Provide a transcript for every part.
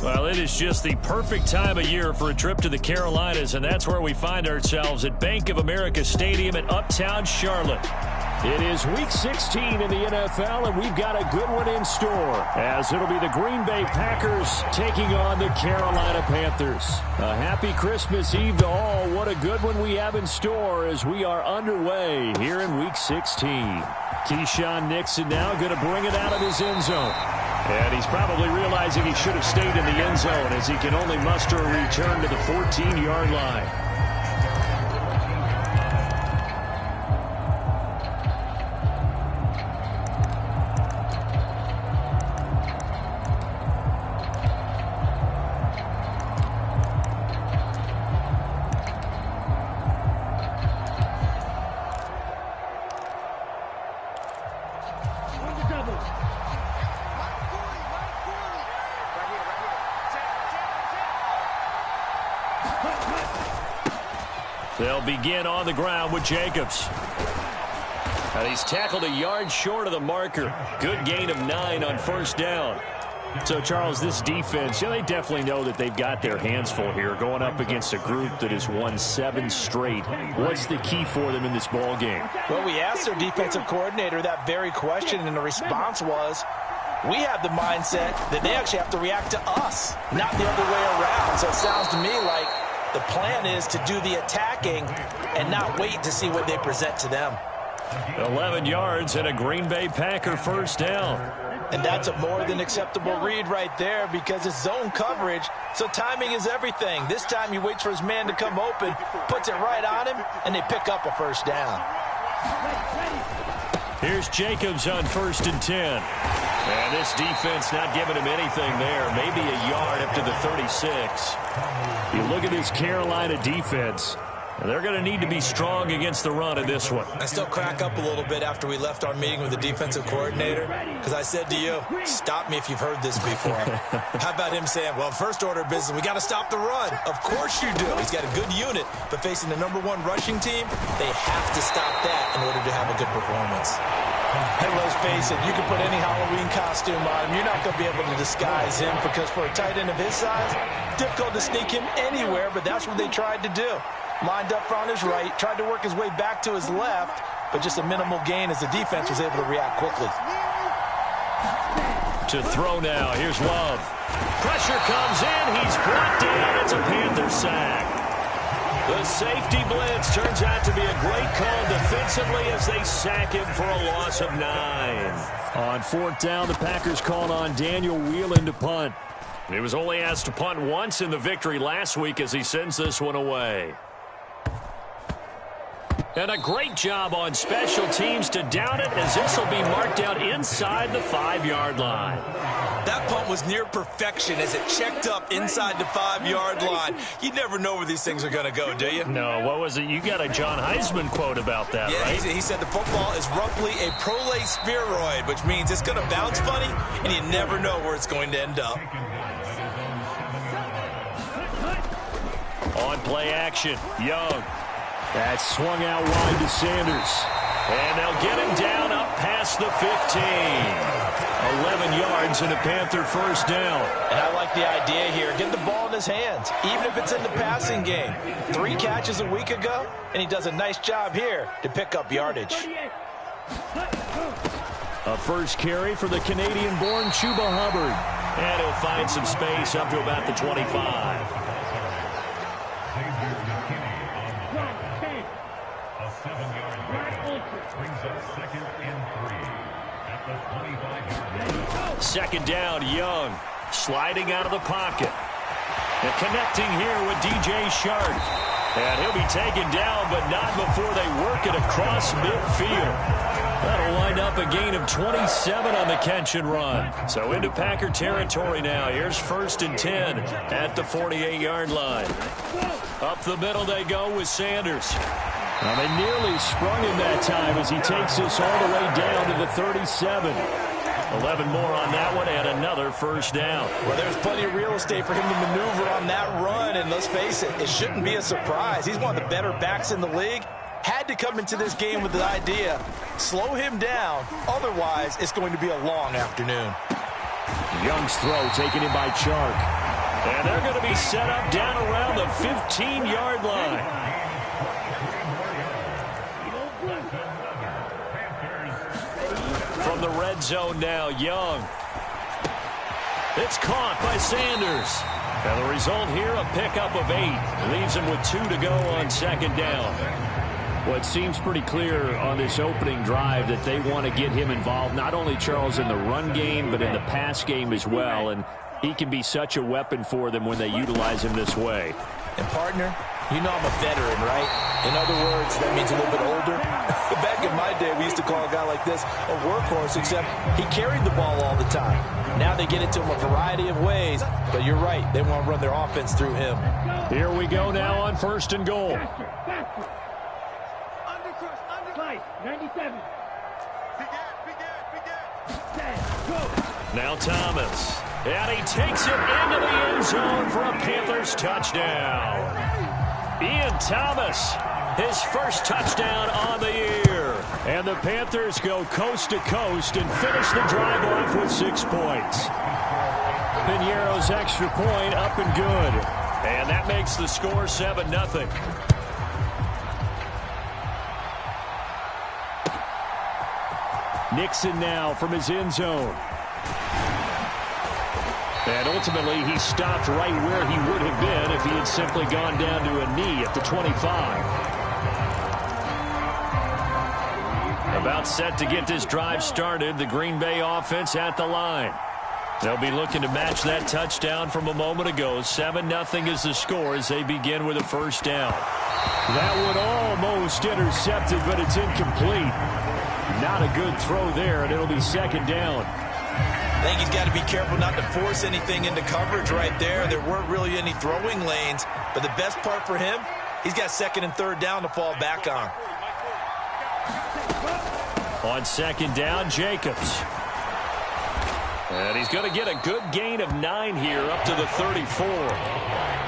Well, it is just the perfect time of year for a trip to the Carolinas, and that's where we find ourselves at Bank of America Stadium in Uptown Charlotte. It is Week 16 in the NFL, and we've got a good one in store, as it'll be the Green Bay Packers taking on the Carolina Panthers. A happy Christmas Eve to all. What a good one we have in store as we are underway here in Week 16. Keyshawn Nixon now going to bring it out of his end zone. And he's probably realizing he should have stayed in the end zone as he can only muster a return to the 14-yard line. They'll begin on the ground with Jacobs. And he's tackled a yard short of the marker. Good gain of 9 on first down. So, Charles, this defense, they definitely know that they've got their hands full here going up against a group that has won 7 straight. What's the key for them in this ball game? Well, we asked their defensive coordinator that very question, and the response was, we have the mindset that they actually have to react to us, not the other way around. So it sounds to me like the plan is to do the attacking and not wait to see what they present to them. 11 yards and a Green Bay Packer first down. And that's a more than acceptable read right there because it's zone coverage, so timing is everything. This time he waits for his man to come open, puts it right on him, and they pick up a first down. Here's Jacobs on 1st and 10. And this defense not giving him anything there. Maybe a yard up to the 36. You look at this Carolina defense. They're going to need to be strong against the run in this one. I still crack up a little bit after we left our meeting with the defensive coordinator because I said to you, stop me if you've heard this before. How about him saying, well, first order of business, we got to stop the run. Of course you do. He's got a good unit, but facing the #1 rushing team, they have to stop that in order to have a good performance. And let's face it, you can put any Halloween costume on him. You're not going to be able to disguise him because for a tight end of his size, difficult to sneak him anywhere, but that's what they tried to do. Lined up on his right, tried to work his way back to his left, but just a minimal gain as the defense was able to react quickly. To throw now, here's Love. Pressure comes in, he's brought down, it's a Panther sack. The safety blitz turns out to be a great call defensively as they sack him for a loss of 9. On 4th down, the Packers called on Daniel Whelan to punt. He was only asked to punt once in the victory last week as he sends this one away. And a great job on special teams to down it as this will be marked out inside the 5-yard line. That punt was near perfection as it checked up inside the 5-yard line. You never know where these things are going to go, do you? No, what was it? You got a John Heisman quote about that, yeah, right? He said the football is roughly a prolate spheroid, which means it's going to bounce funny, and you never know where it's going to end up. On play action, Young. That's swung out wide to Sanders. And they'll get him down up past the 15. 11 yards and a Panther first down. And I like the idea here. Get the ball in his hands, even if it's in the passing game. 3 catches a week ago, and he does a nice job here to pick up yardage. A first carry for the Canadian-born Chuba Hubbard. And he'll find some space up to about the 25. Second down, Young. Sliding out of the pocket. And connecting here with DJ Shark. And he'll be taken down, but not before they work it across midfield. That'll wind up a gain of 27 on the catch and run. So into Packer territory now. Here's 1st and 10 at the 48-yard line. Up the middle they go with Sanders. Now they nearly sprung him that time as he takes this all the way down to the 37. 11 more on that one and another first down. Well, there's plenty of real estate for him to maneuver on that run, and let's face it, it shouldn't be a surprise. He's one of the better backs in the league. Had to come into this game with the idea, slow him down, otherwise it's going to be a long afternoon. Young's throw taken in by Chark. And they're going to be set up down around the 15-yard line. From the red zone now, Young. It's caught by Sanders. And the result here, a pickup of 8. Leaves him with 2 to go on second down. Well, it seems pretty clear on this opening drive that they want to get him involved, not only, Charles, in the run game, but in the pass game as well. And he can be such a weapon for them when they utilize him this way. And, partner, you know I'm a veteran, right? In other words, that means a little bit older. Back in my day, we used to call a guy like this a workhorse, except he carried the ball all the time. Now they get it to him a variety of ways, but you're right. They want to run their offense through him. Here we go now on 1st and goal. 97. Now Thomas. And he takes it into the end zone for a Panthers touchdown. Ian Thomas, his first touchdown on the year. And the Panthers go coast to coast and finish the drive off with 6 points. Piñeiro's extra point up and good. And that makes the score 7-0. Nixon now from his end zone. And ultimately, he stopped right where he would have been if he had simply gone down to a knee at the 25. About set to get this drive started, the Green Bay offense at the line. They'll be looking to match that touchdown from a moment ago. 7-0 is the score as they begin with a first down. That would almost intercepted, but it's incomplete. Not a good throw there, and it'll be second down. I think he's got to be careful not to force anything into coverage right there. There weren't really any throwing lanes, but the best part for him, he's got 2nd and 3rd down to fall back on. On second down, Jacobs. And he's going to get a good gain of 9 here up to the 34.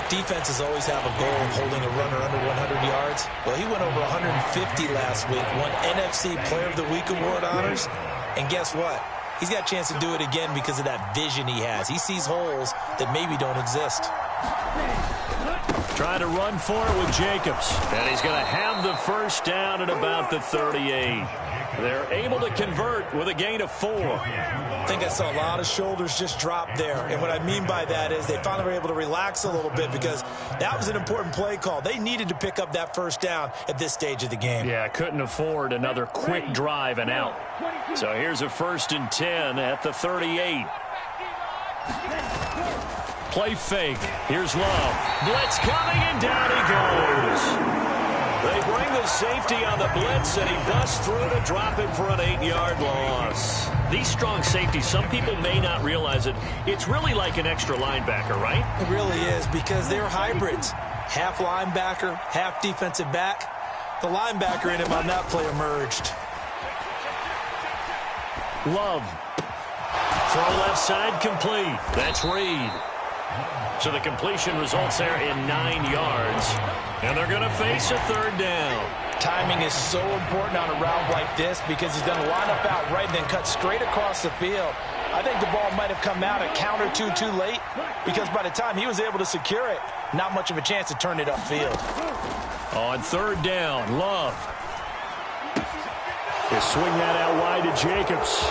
Defenses always have a goal of holding a runner under 100 yards. Well, he went over 150 last week, won NFC Player of the Week award honors. And guess what? He's got a chance to do it again because of that vision he has. He sees holes that maybe don't exist. Trying to run for it with Jacobs. And he's going to have the first down at about the 38. They're able to convert with a gain of 4. I think I saw a lot of shoulders just drop there. And what I mean by that is they finally were able to relax a little bit because that was an important play call. They needed to pick up that first down at this stage of the game. Yeah, couldn't afford another quick drive and out. So here's a 1st and 10 at the 38. Play fake. Here's Love. Blitz coming, and down he goes. They bring the safety on the blitz, and he busts through to drop him for an 8-yard loss. These strong safeties, some people may not realize it. It's really like an extra linebacker, right? It really is because they're hybrids. Half linebacker, half defensive back. The linebacker in him on that play emerged. Love. Throw left side complete. That's Reed. So the completion results there in 9 yards. And they're going to face a 3rd down. Timing is so important on a route like this because he's going to line up out right and then cut straight across the field. I think the ball might have come out a count or two too late because by the time he was able to secure it, not much of a chance to turn it upfield. On 3rd down, Love. He'll swing that out wide to Jacobs.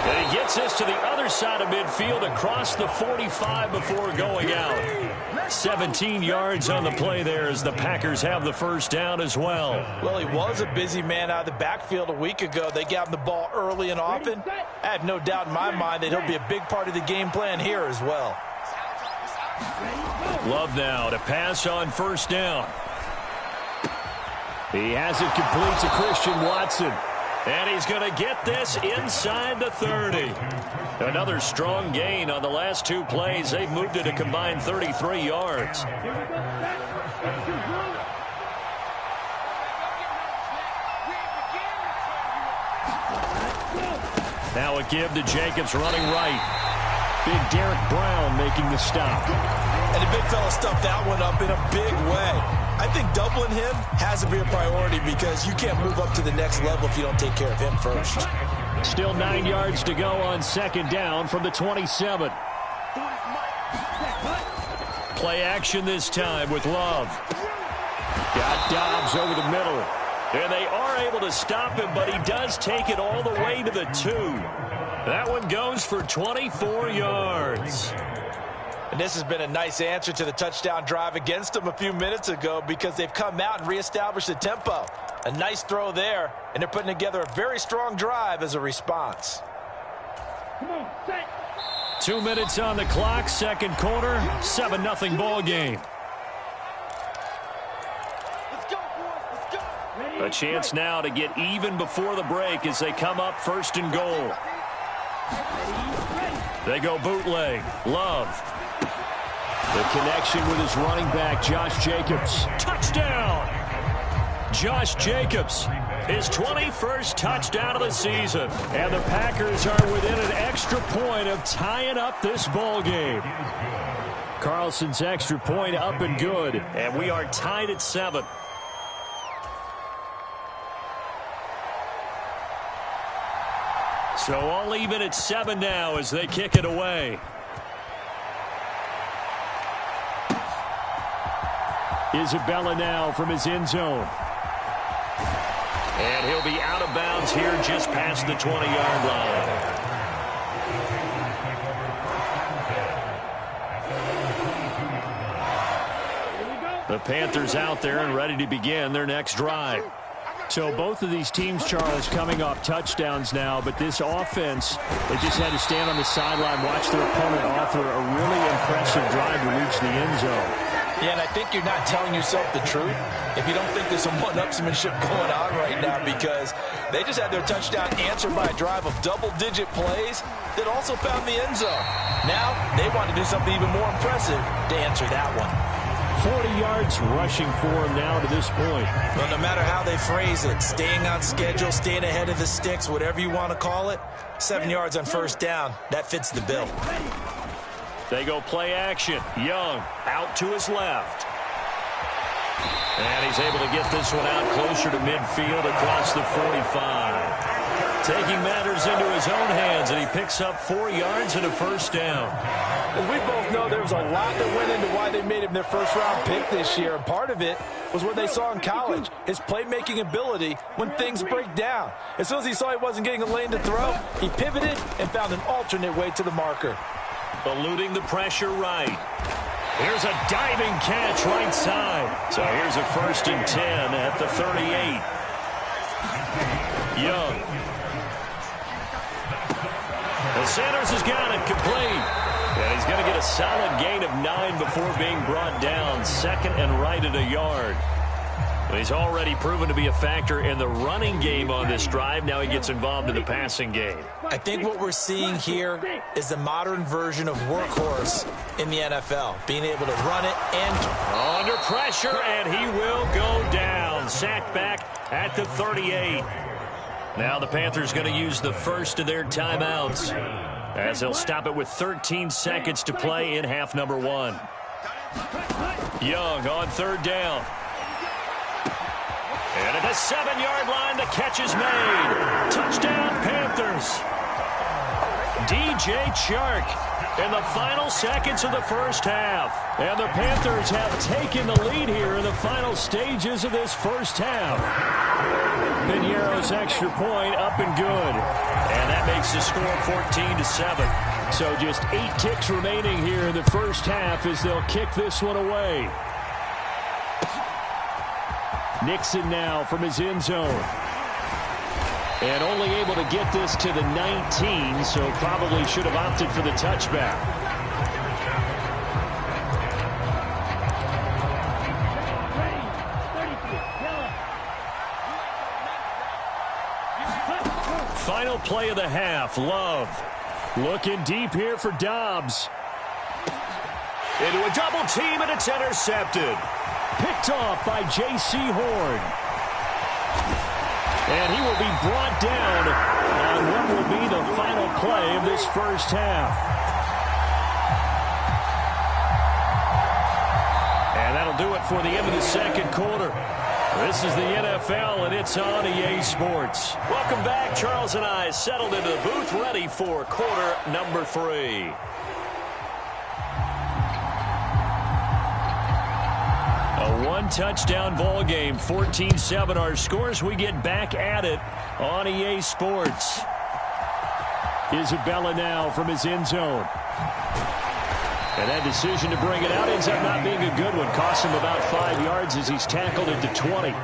And he gets this to the other side of midfield across the 45 before going out. 17 yards on the play there as the Packers have the first down as well. Well, he was a busy man out of the backfield a week ago. They got him the ball early and often. I have no doubt in my mind that he'll be a big part of the game plan here as well. Love now to pass on 1st down. He has it complete to Christian Watson. And he's going to get this inside the 30. Another strong gain on the last 2 plays. They've moved it a combined 33 yards. Now a give to Jacobs running right. Big Derek Brown making the stop. And the big fella stuffed that one up in a big way. I think doubling him has to be a priority because you can't move up to the next level if you don't take care of him first. Still 9 yards to go on 2nd down from the 27. Play action this time with Love. Got Dobbs over the middle. And they are able to stop him, but he does take it all the way to the 2. That one goes for 24 yards. And this has been a nice answer to the touchdown drive against them a few minutes ago because they've come out and reestablished the tempo. A nice throw there, and they're putting together a very strong drive as a response. Come on, set. 2 minutes on the clock, second quarter, 7-0 ball game. A chance now to get even before the break as they come up first and goal. They go bootleg. Love. The connection with his running back, Josh Jacobs. Touchdown! Josh Jacobs, his 21st touchdown of the season. And the Packers are within an extra point of tying up this ball game. Carlson's extra point up and good. And we are tied at 7. So all even at 7 now as they kick it away. Isabella now from his end zone. And he'll be out of bounds here just past the 20-yard line. The Panthers out there and ready to begin their next drive. So both of these teams, Charles, coming off touchdowns now, but this offense, they just had to stand on the sideline, watch their opponent offer a really impressive drive to reach the end zone. Yeah, and I think you're not telling yourself the truth if you don't think there's some one-upsmanship going on right now, because they just had their touchdown answered by a drive of double-digit plays that also found the end zone. Now they want to do something even more impressive to answer that one. 40 yards rushing for him now to this point. Well, no matter how they phrase it, staying on schedule, staying ahead of the sticks, whatever you want to call it, 7 yards on first down, that fits the bill. They go play action. Young out to his left. And he's able to get this one out closer to midfield across the 45. Taking matters into his own hands, and he picks up 4 yards and a first down. As we both know, there was a lot that went into why they made him their first-round pick this year, and part of it was what they saw in college, his playmaking ability when things break down. As soon as he saw he wasn't getting a lane to throw, he pivoted and found an alternate way to the marker. Eluding the pressure right. Here's a diving catch right side. So here's a 1st and 10 at the 38. Young. And Sanders has got it complete. And he's going to get a solid gain of 9 before being brought down. 2nd and right at a yard. But he's already proven to be a factor in the running game on this drive. Now he gets involved in the passing game. I think what we're seeing here is the modern version of workhorse in the NFL. Being able to run it and under pressure, and he will go down. Sacked back at the 38. Now the Panthers going to use the first of their timeouts as they'll stop it with 13 seconds to play in half number 1. Young on 3rd down. And at the 7-yard line, the catch is made. Touchdown, Panthers. DJ Chark in the final seconds of the first half. And the Panthers have taken the lead here in the final stages of this first half. Piñeiro's extra point up and good. And that makes the score 14-7. So just 8 ticks remaining here in the first half as they'll kick this one away. Nixon now from his end zone. And only able to get this to the 19, so probably should have opted for the touchback. Final play of the half. Love looking deep here for Dobbs. Into a double team, and it's intercepted. Picked off by J.C. Horn. And he will be brought down on what will be the final play of this first half. And that'll do it for the end of the second quarter. This is the NFL, and it's on EA Sports. Welcome back. Charles and I settled into the booth, ready for quarter number 3. A one-touchdown ball game, 14-7 our scores. We get back at it on EA Sports. Isabella now from his end zone. And that decision to bring it out ends up not being a good one. Costs him about 5 yards as he's tackled at the 20.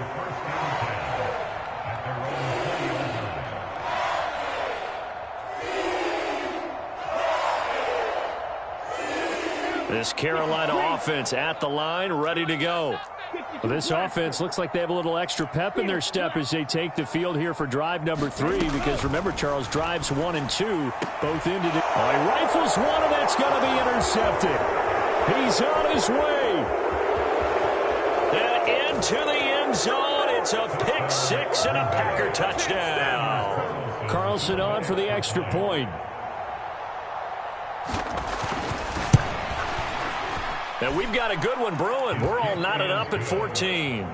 This Carolina offense at the line, ready to go. Well, this offense looks like they have a little extra pep in their step as they take the field here for drive number 3, because remember, Charles, drives 1 and 2 both ended it. Oh, he rifles one, and that's going to be intercepted. He's on his way. And into the end zone. It's a pick 6 and a Packer touchdown. Carlson on for the extra point. And we've got a good one brewing. We're all knotted up at 14.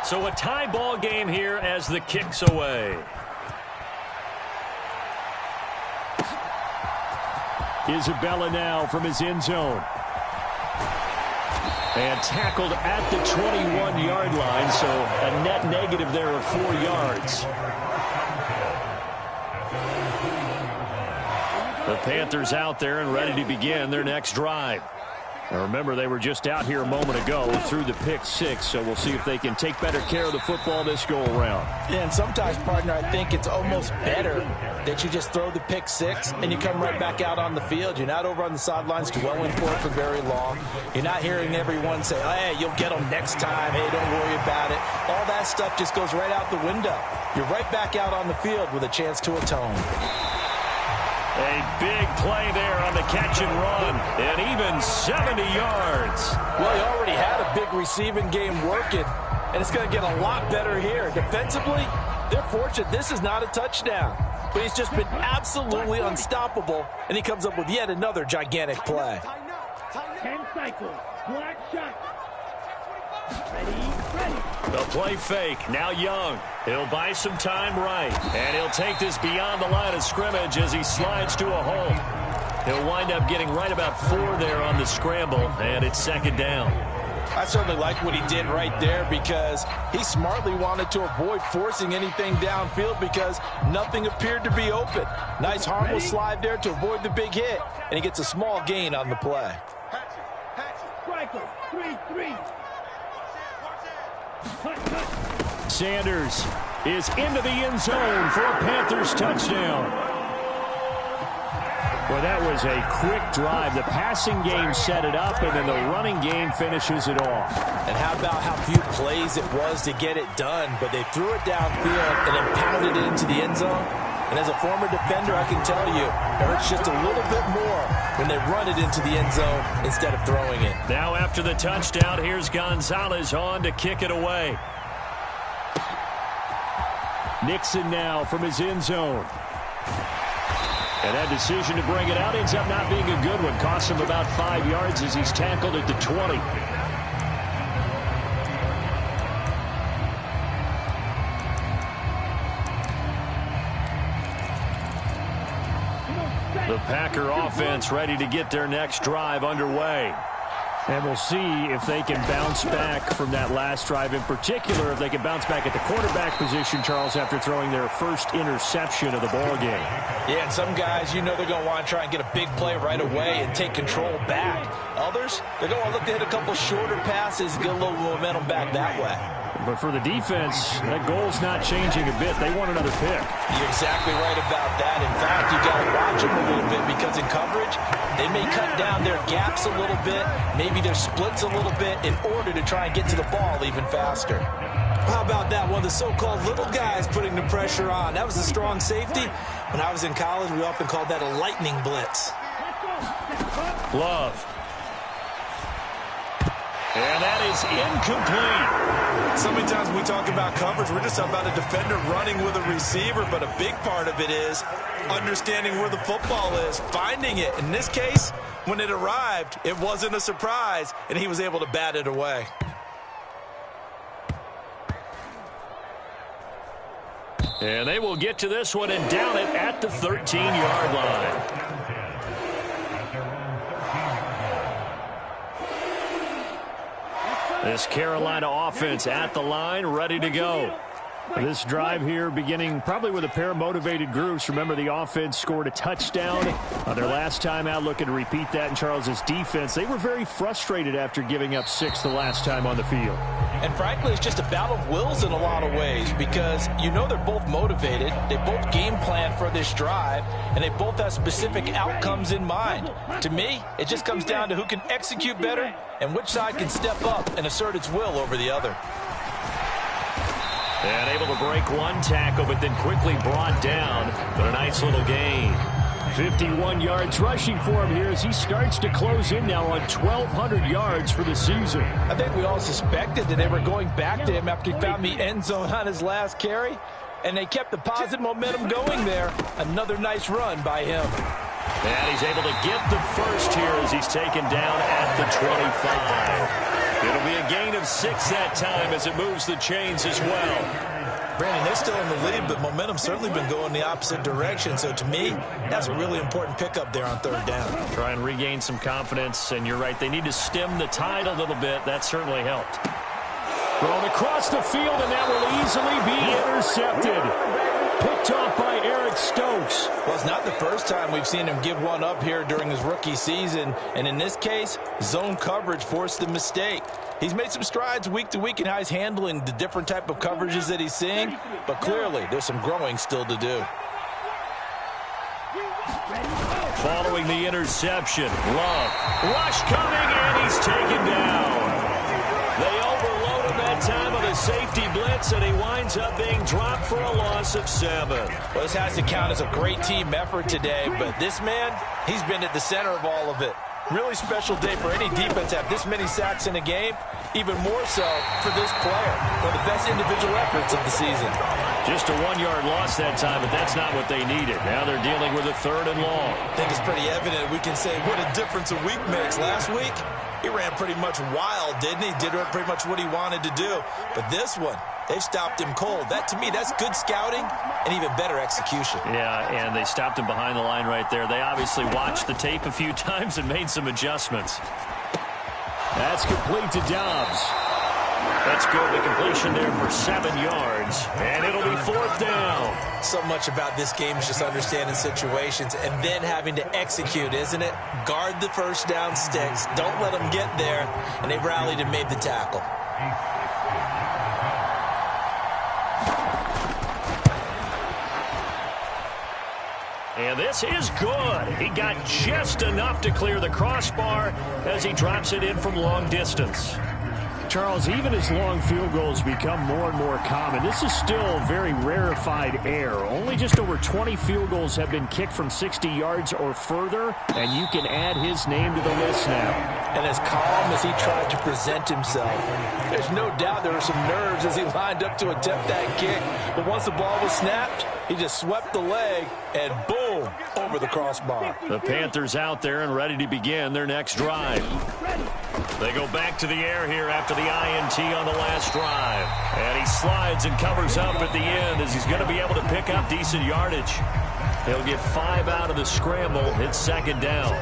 So a tie ball game here as the kick's away. Isabella now from his end zone. And tackled at the 21-yard line, so a net negative there of 4 yards. The Panthers out there and ready to begin their next drive. Now remember, they were just out here a moment ago through the pick 6, so we'll see if they can take better care of the football this go-around. Yeah, and sometimes, partner, I think it's almost better that you just throw the pick 6 and you come right back out on the field. You're not over on the sidelines dwelling for it for very long. You're not hearing everyone say, oh, hey, you'll get them next time. Hey, don't worry about it. All that stuff just goes right out the window. You're right back out on the field with a chance to atone. A big play there on the catch and run, and even 70 yards. Well, he already had a big receiving game working, and it's going to get a lot better here. Defensively, they're fortunate this is not a touchdown, but he's just been absolutely unstoppable, and he comes up with yet another gigantic play. 10 cycles, black shot. Ready. The play fake, now Young. He'll buy some time right, and he'll take this beyond the line of scrimmage as he slides to a hole. He'll wind up getting right about 4 there on the scramble, and it's second down. I certainly like what he did right there because he smartly wanted to avoid forcing anything downfield because nothing appeared to be open. Nice harmless slide there to avoid the big hit, and he gets a small gain on the play. Striker, 3-3. Sanders is into the end zone for a Panthers touchdown. Well, that was a quick drive. The passing game set it up, and then the running game finishes it off. And how about how few plays it was to get it done, but they threw it downfield and then pounded it into the end zone. And as a former defender, I can tell you, it hurts just a little bit more when they run it into the end zone instead of throwing it. Now after the touchdown, here's Gonzalez on to kick it away. Nixon now from his end zone. And that decision to bring it out ends up not being a good one. Costs him about 5 yards as he's tackled at the 20. The Packer offense ready to get their next drive underway. And we'll see if they can bounce back from that last drive, in particular if they can bounce back at the quarterback position, Charles, after throwing their first interception of the ball game. Yeah, and some guys, you know they're going to want to try and get a big play right away and take control back. Others, they're going to look to hit a couple shorter passes and get a little momentum back that way. But for the defense, that goal's not changing a bit. They want another pick. You're exactly right about that. In fact, you got to watch them a little bit because in coverage, they may cut down their gaps a little bit, maybe their splits a little bit in order to try and get to the ball even faster. How about that? One of the so-called little guys putting the pressure on. That was a strong safety. When I was in college, we often called that a lightning blitz. Love. And that is incomplete. So many times when we talk about coverage, we're just about a defender running with a receiver, but a big part of it is understanding where the football is, finding it. In this case, when it arrived, it wasn't a surprise, and he was able to bat it away. And they will get to this one and down it at the 13-yard line. This Carolina offense at the line, ready to go. This drive here beginning probably with a pair of motivated groups. Remember, the offense scored a touchdown their last time out, looking to repeat that in Charles's defense. They were very frustrated after giving up 6 the last time on the field. And frankly, it's just a battle of wills in a lot of ways because you know they're both motivated. They both game plan for this drive, and they both have specific outcomes in mind. To me, it just comes down to who can execute better and which side can step up and assert its will over the other. And able to break one tackle, but then quickly brought down. But a nice little gain. 51 yards rushing for him here as he starts to close in now on 1,200 yards for the season. I think we all suspected that they were going back to him after he found the end zone on his last carry, and they kept the positive momentum going there. Another nice run by him. And he's able to get the first here as he's taken down at the 25. It'll be a gain of 6 that time as it moves the chains as well. Brandon, they're still in the lead, but momentum's certainly been going the opposite direction. So to me, that's a really important pickup there on 3rd down. Try and regain some confidence, and you're right. They need to stem the tide a little bit. That certainly helped. Thrown across the field, and that will easily be intercepted. Picked off by Eric Stokes. Well, it's not the first time we've seen him give one up here during his rookie season. And in this case, zone coverage forced the mistake. He's made some strides week to week in how he's handling the different type of coverages that he's seeing. But clearly, there's some growing still to do. Following the interception, Love. Rush coming, and he's taken down. They overload him that time with a safety blitz, and he winds up being dropped for a loss of 7. Well, this has to count as a great team effort today, but this man, he's been at the center of all of it. Really special day for any defense to have this many sacks in a game, even more so for this player. One of the best individual efforts of the season. Just a 1-yard loss that time, but that's not what they needed. Now they're dealing with a 3rd and long. I think it's pretty evident. We can say what a difference a week makes. Last week, he ran pretty much wild, didn't he? Did pretty much what he wanted to do. But this one, they've stopped him cold. That, to me, that's good scouting and even better execution. Yeah, and they stopped him behind the line right there. They obviously watched the tape a few times and made some adjustments. That's complete to Dobbs. That's good. The completion there for 7 yards, and it'll be 4th down. So much about this game is just understanding situations and then having to execute, isn't it? Guard the first down sticks. Don't let them get there, and they rallied and made the tackle. And this is good. He got just enough to clear the crossbar as he drops it in from long distance. Charles, even as long field goals become more and more common, this is still very rarefied air. Only just over 20 field goals have been kicked from 60 yards or further, and you can add his name to the list now. And as calm as he tried to present himself, there's no doubt there were some nerves as he lined up to attempt that kick. But once the ball was snapped, he just swept the leg and boom, over the crossbar. The Panthers out there and ready to begin their next drive. They go back to the air here after the INT on the last drive. And he slides and covers up at the end as he's going to be able to pick up decent yardage. He'll get 5 out of the scramble. It's 2nd down.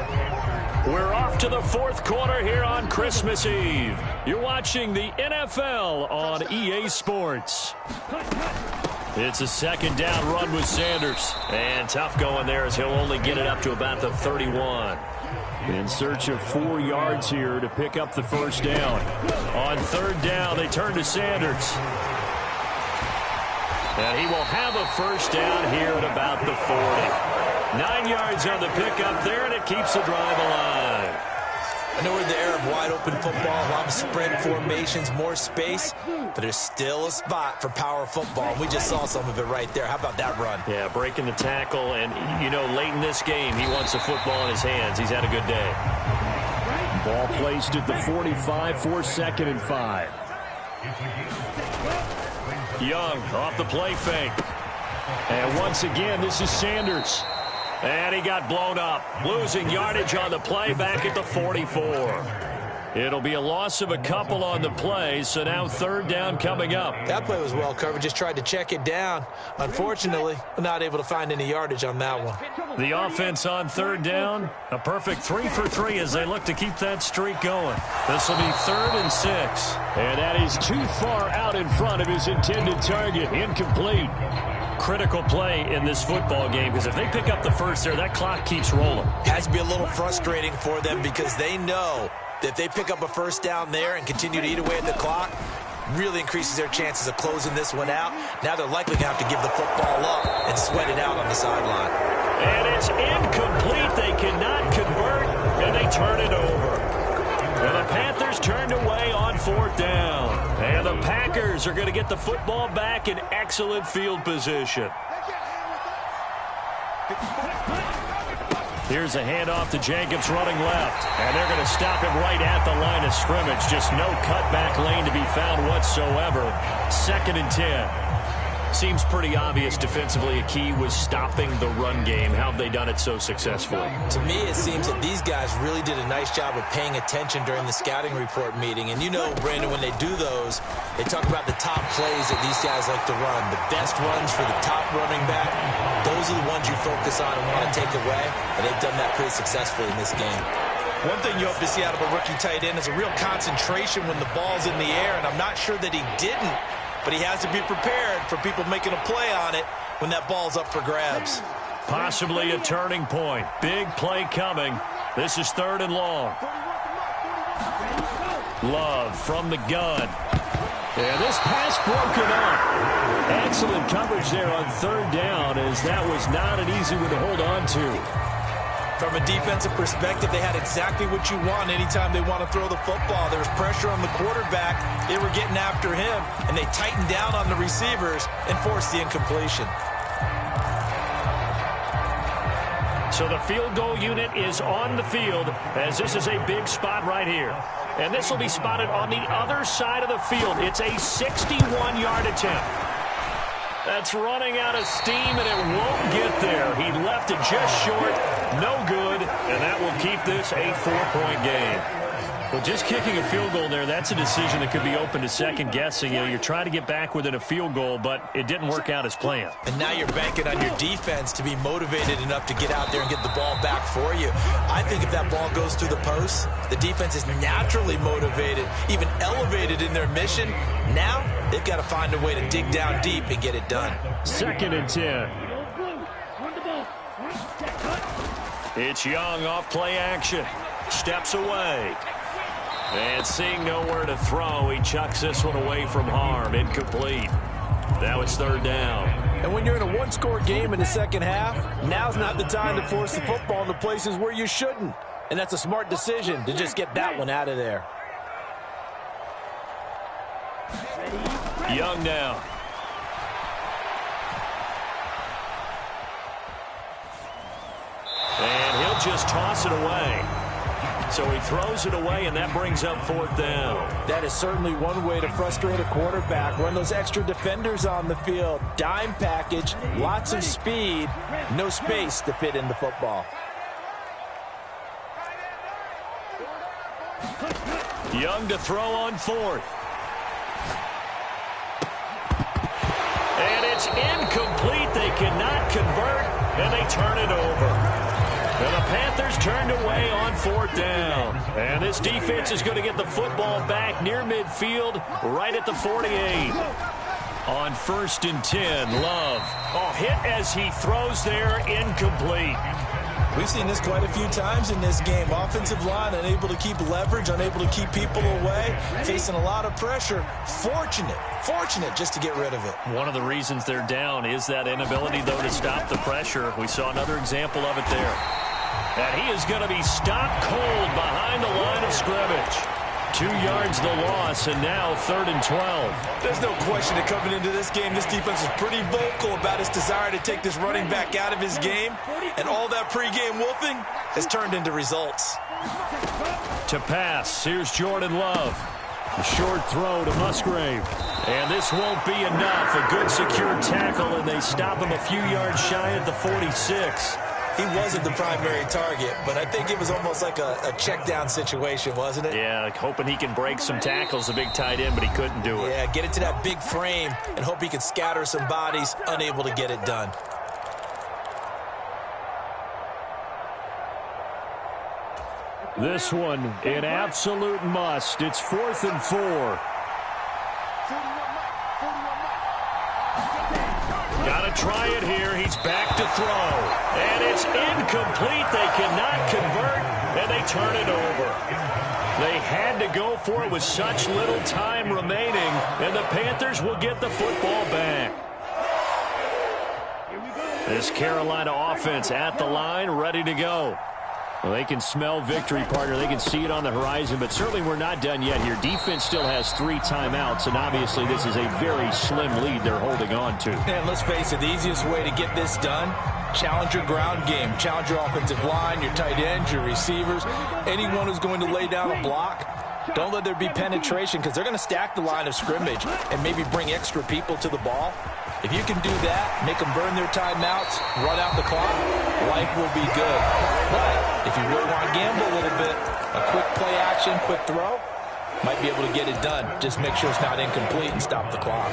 We're off to the 4th quarter here on Christmas Eve. You're watching the NFL on EA Sports. It's a 2nd down run with Sanders. And tough going there as he'll only get it up to about the 31. In search of 4 yards here to pick up the first down. On 3rd down, they turn to Sanders. And he will have a first down here at about the 40. 9 yards on the pickup there, and it keeps the drive alive. I know we're in the era of wide-open football, a lot of spread formations, more space, but there's still a spot for power football. We just saw some of it right there. How about that run? Yeah, breaking the tackle, and, you know, late in this game, he wants the football in his hands. He's had a good day. Ball placed at the 45 for 2nd and 5. Young off the play fake. And once again, this is Sanders. And he got blown up, losing yardage on the play back at the 44. It'll be a loss of a couple on the play, so now third down coming up. That play was well covered. Just tried to check it down. Unfortunately, not able to find any yardage on that one. The offense on third down, a perfect 3 for 3 as they look to keep that streak going. This will be 3rd and 6. And that is too far out in front of his intended target. Incomplete. Critical play in this football game because if they pick up the first there, that clock keeps rolling. Has to be a little frustrating for them because they know that if they pick up a first down there and continue to eat away at the clock, really increases their chances of closing this one out. Now they're likely going to have to give the football up and sweat it out on the sideline. And it's incomplete. They cannot convert, and they turn it over. And the Panthers turned away on 4th down. And the Packers are going to get the football back in excellent field position. Here's a handoff to Jacobs running left. And they're going to stop him right at the line of scrimmage. Just no cutback lane to be found whatsoever. 2nd and 10. Seems pretty obvious defensively a key was stopping the run game. How have they done it so successfully? To me, it seems that these guys really did a nice job of paying attention during the scouting report meeting. And you know, Brandon, when they do those, they talk about the top plays that these guys like to run. The best runs for the top running back. Those are the ones you focus on and want to take away. And they've done that pretty successfully in this game. One thing you hope to see out of a rookie tight end is a real concentration when the ball's in the air. And I'm not sure that he didn't. But he has to be prepared for people making a play on it when that ball's up for grabs. Possibly a turning point. Big play coming. This is 3rd and long. Love from the gun. And this pass broken up. Excellent coverage there on 3rd down as that was not an easy one to hold on to. From a defensive perspective, they had exactly what you want anytime they want to throw the football. There was pressure on the quarterback. They were getting after him, and they tightened down on the receivers and forced the incompletion. So the field goal unit is on the field as this is a big spot right here. And this will be spotted on the other side of the field. It's a 61-yard attempt. That's running out of steam, and it won't get there. He left it just short. No good, and that will keep this a 4-point game. Well, just kicking a field goal there, that's a decision that could be open to second guessing. You know, you're trying to get back within a field goal, but it didn't work out as planned. And now you're banking on your defense to be motivated enough to get out there and get the ball back for you. I think if that ball goes through the post, the defense is naturally motivated, even elevated in their mission. Now they've got to find a way to dig down deep and get it done. 2nd and 10. It's Young off play action. Steps away. And seeing nowhere to throw, he chucks this one away from harm. Incomplete. Now it's 3rd down. And when you're in a one-score game in the second half, now's not the time to force the football into places where you shouldn't. And that's a smart decision to just get that one out of there. Young now. And he'll just toss it away. So he throws it away, and that brings up 4th down. That is certainly one way to frustrate a quarterback. Run those extra defenders on the field. Dime package, lots of speed, no space to fit in the football. Young to throw on 4th. And it's incomplete. They cannot convert, and they turn it over. And the Panthers turned away on 4th down. And this defense is going to get the football back near midfield, right at the 48. On 1st and 10, Love. Oh, hit as he throws there, incomplete. We've seen this quite a few times in this game. Offensive line unable to keep leverage, unable to keep people away, facing a lot of pressure. Fortunate just to get rid of it. One of the reasons they're down is that inability, though, to stop the pressure. We saw another example of it there. And he is going to be stopped cold behind the line of scrimmage. 2 yards the loss, and now 3rd and 12. There's no question that coming into this game, this defense is pretty vocal about its desire to take this running back out of his game. And all that pregame wolfing has turned into results. To pass, here's Jordan Love. A short throw to Musgrave. And this won't be enough. A good secure tackle, and they stop him a few yards shy at the 46. he wasn't the primary target, but I think it was almost like a check down situation, wasn't it? Yeah, like hoping he can break some tackles, the big tight end, but he couldn't do it. Yeah, get it to that big frame and hope he can scatter some bodies, unable to get it done. This one, an absolute must. It's 4th and 4. Got to try it here. He's back to throw. And it's incomplete. They cannot convert, and they turn it over. They had to go for it with such little time remaining, and the Panthers will get the football back. This Carolina offense at the line, ready to go. Well, they can smell victory, partner. They can see it on the horizon, but certainly we're not done yet here. Defense still has 3 timeouts, and obviously this is a very slim lead they're holding on to. And let's face it, the easiest way to get this done, challenge your ground game. Challenge your offensive line, your tight ends, your receivers, anyone who's going to lay down a block. Don't let there be penetration because they're going to stack the line of scrimmage and maybe bring extra people to the ball. If you can do that, make them burn their timeouts, run out the clock, life will be good. But if you really want to gamble a little bit, a quick play action, quick throw, might be able to get it done. Just make sure it's not incomplete and stop the clock.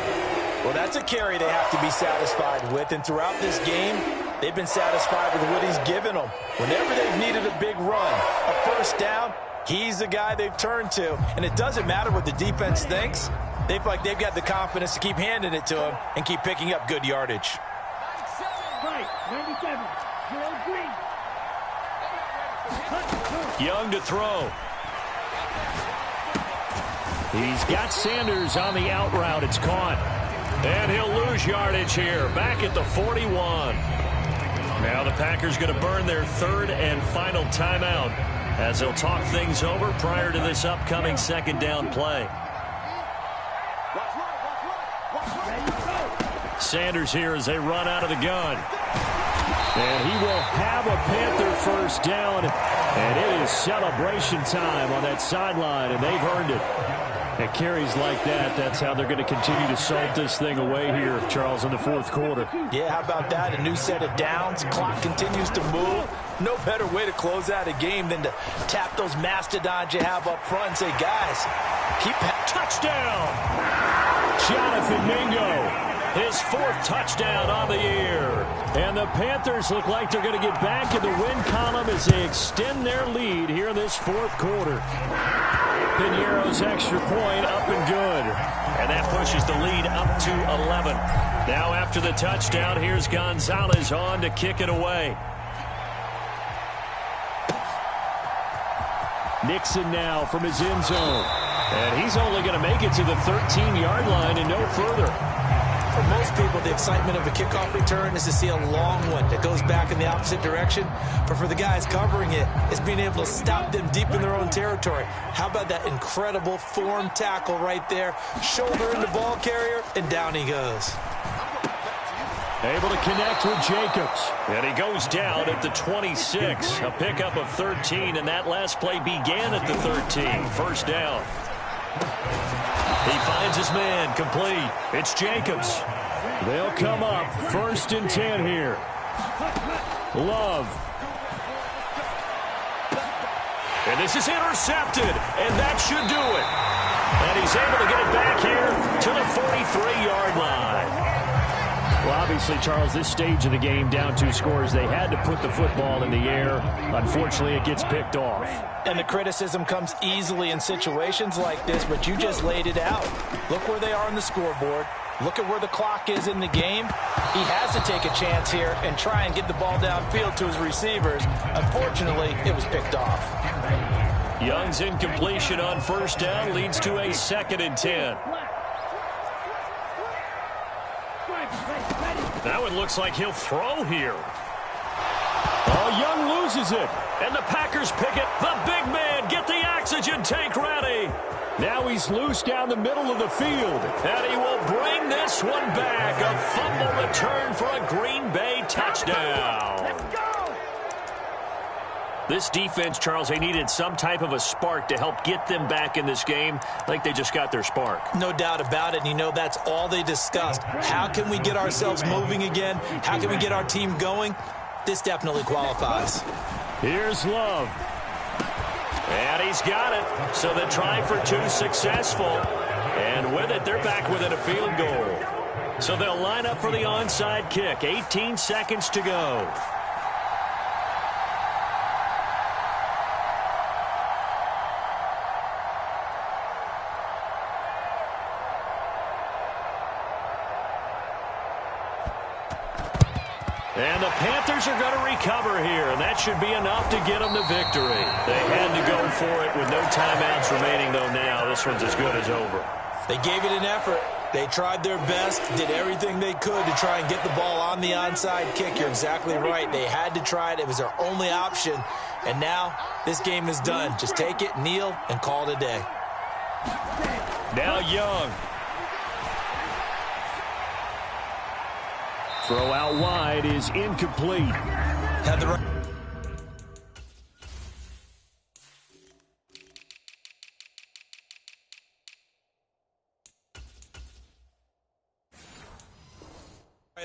Well, that's a carry they have to be satisfied with. And throughout this game, they've been satisfied with what he's given them. Whenever they've needed a big run, a first down, he's the guy they've turned to. And it doesn't matter what the defense thinks. They feel like they've got the confidence to keep handing it to him and keep picking up good yardage. Right, 97, Gerald Green. Young to throw. He's got Sanders on the out route. It's caught. And he'll lose yardage here. Back at the 41. Now the Packers going to burn their 3rd and final timeout as they'll talk things over prior to this upcoming 2nd down play. Sanders here as they run out of the gun. And he will have a Panther first down. And it is celebration time on that sideline, and they've earned it. At carries like that, that's how they're going to continue to salt this thing away here, Charles, in the 4th quarter. Yeah, how about that? A new set of downs. Clock continues to move. No better way to close out a game than to tap those mastodons you have up front and say, guys, keep touchdown. Jonathan Mingo. His 4th touchdown on the year. And the Panthers look like they're going to get back in the win column as they extend their lead here in this 4th quarter. Piñeiro's extra point up and good. And that pushes the lead up to 11. Now after the touchdown, here's Gonzalez on to kick it away. Nixon now from his end zone. And he's only going to make it to the 13-yard line and no further. For most people, the excitement of a kickoff return is to see a long one that goes back in the opposite direction. But for the guys covering it, it's being able to stop them deep in their own territory. How about that incredible form tackle right there? Shoulder in the ball carrier, and down he goes. Able to connect with Jacobs. And he goes down at the 26. A pickup of 13, and that last play began at the 13. First down. He finds his man, complete. It's Jacobs. They'll come up 1st and 10 here. Love. And this is intercepted, and that should do it. And he's able to get it back here to the 43-yard line. Well, obviously, Charles, this stage of the game, down 2 scores, they had to put the football in the air. Unfortunately, it gets picked off. And the criticism comes easily in situations like this, but you just laid it out. Look where they are on the scoreboard. Look at where the clock is in the game. He has to take a chance here and try and get the ball downfield to his receivers. Unfortunately, it was picked off. Young's incompletion on first down leads to a 2nd and 10. Now it looks like he'll throw here. Oh, Young loses it. And the Packers pick it. The big man, get the oxygen tank ready. Now he's loose down the middle of the field. And he will bring this one back. A fumble return for a Green Bay touchdown. Let's go! This defense, Charles, they needed some type of a spark to help get them back in this game. Like they just got their spark. No doubt about it. And you know that's all they discussed. How can we get ourselves moving again? How can we get our team going? This definitely qualifies. Here's Love. And he's got it. So the try for two successful. And with it, they're back within a field goal. So they'll line up for the onside kick. 18 seconds to go. And the Panthers are going to recover here, and that should be enough to get them the victory. They had to go for it with no timeouts remaining, though now this one's as good as over. They gave it an effort. They tried their best, did everything they could to try and get the ball on the onside kick. You're exactly right. They had to try it. It was their only option. And now this game is done. Just take it, kneel, and call it a day. Now Young. Throw out wide is incomplete. Had the right.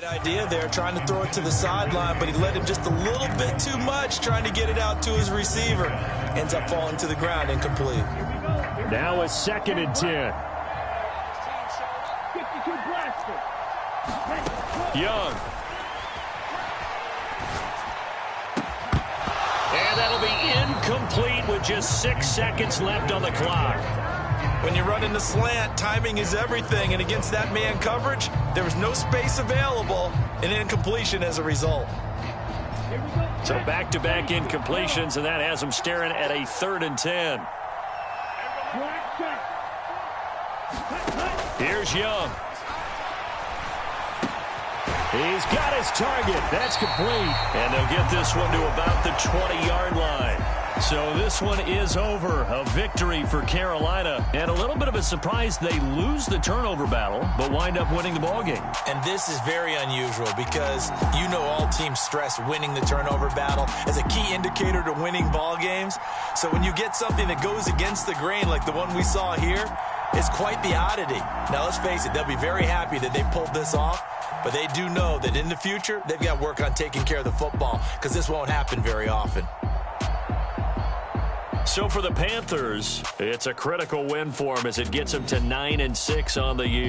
Idea there, trying to throw it to the sideline, but he led him just a little bit too much, trying to get it out to his receiver. Ends up falling to the ground, incomplete. Now a 2nd and 10. Young. And that'll be incomplete with just 6 seconds left on the clock. When you run in the slant, timing is everything, and against that man coverage, there was no space available, and incompletion as a result. So back-to-back incompletions, and that has them staring at a 3rd and 10. Here's Young. He's got his target. That's complete. And they'll get this one to about the 20-yard line. So this one is over. A victory for Carolina. And a little bit of a surprise, they lose the turnover battle, but wind up winning the ballgame. And this is very unusual because you know all teams stress winning the turnover battle as a key indicator to winning ball games. So when you get something that goes against the grain like the one we saw here, it's quite the oddity. Now, let's face it, they'll be very happy that they pulled this off, but they do know that in the future, they've got to work on taking care of the football because this won't happen very often. So for the Panthers, it's a critical win for them as it gets them to 9-6 on the year.